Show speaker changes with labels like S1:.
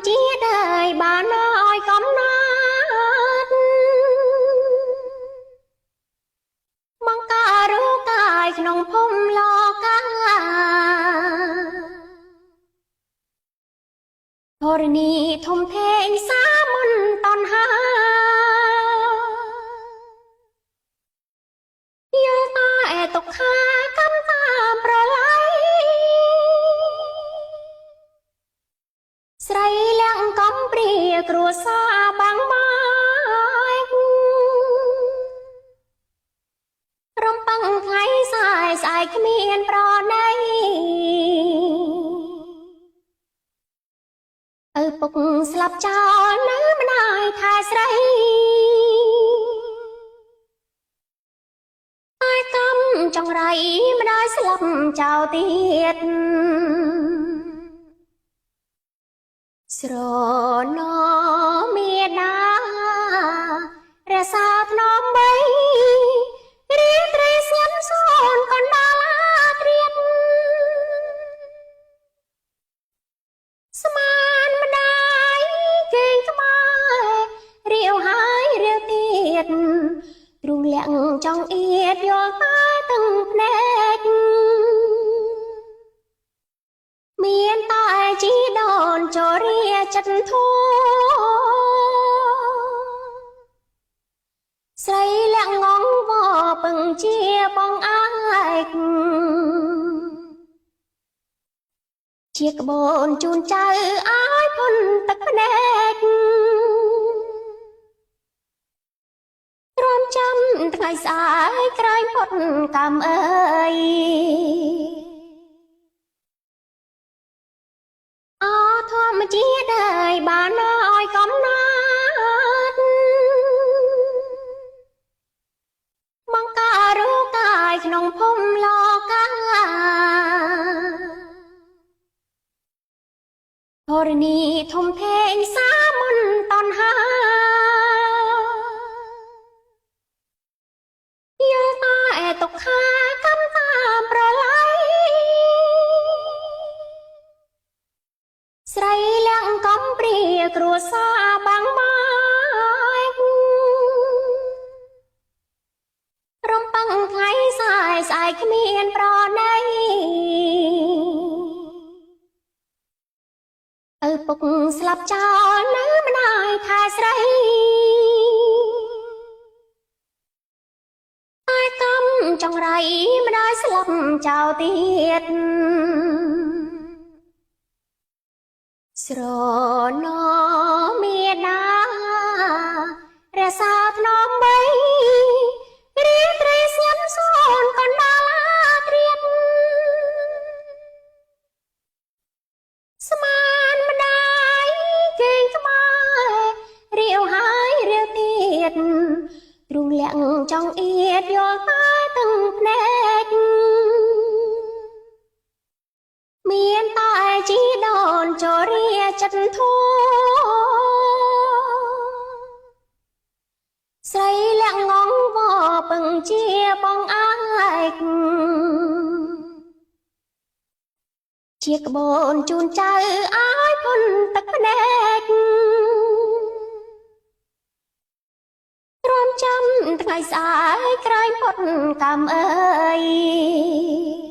S1: ជាđờiបានឲ្យកំណត់បង្ការរូបកាយក្នុងភូមិលោកកាធរណីធំធេងសាមន្តតណ្ហាយល់តែទុក្ខាកម្មតាមប្រឡ័យស្រីលាំងកំព្រាគ្រួសារបាំងបាយរំពឹងថ្ងៃសាយស្អែកគ្មានប្រណីឪពុកស្លាប់ចោលនៅម្ដាយថែស្រីតែកំចង្រៃម្ដាយស្លាប់ចោលទៀតស្រណមេដារសាថ្នមបីរៀបត្រីស្ញំសូនកណ្ដាលត្រៀតស្មានម្ដាយគេងក្បែររាវហើយរាវទៀតទ្រូងលាក់ចង់អៀតយល់តែទាំងភ្នែកមានតែជីដូនចូលរាចិត្តធូស្រីលាក់ងងវពឹងជាបងឯកជាក្បូនជូនចៅឲ្យផុនទឹកភ្នែកទ្រាំចាំថ្ងៃស្អែកក្រែងផុតកម្មអើយធម្មជាđờiបានឲ្យកំណត់បង្ការរូបកាយក្នុងភូមិលោកកាធរណីធំធេងសាមន្តតណ្ហាយល់តែទុក្ខាកម្មតាមប្រឡ័យស្រីលាំងកំព្រាគ្រួសារបាំងបាយរំពឹងថ្ងៃសាយស្អែកគ្មានប្រណីឪពុកស្លាប់ចោលនៅម្ដាយថែស្រីតែកំចង្រៃម្ដាយស្លាប់ចោលទៀតស្រណមេដារសាថ្នមបីរៀបត្រីស្ញំសូនកណ្ដាលត្រៀតស្មានម្ដាយគេងក្បែររាវហើយរាវទៀតទ្រូងលាក់ចង់អៀតយល់តែទាំងភ្នែកមានតែជីដូនចូលរាចិត្តធូស្រីលាក់ងងវពឹងជាបងឯកជាក្បូនជូនចៅឲ្យផុនទឹកភ្នែកទ្រាំចាំថ្ងៃស្អែកក្រែងផុតកម្មអើយ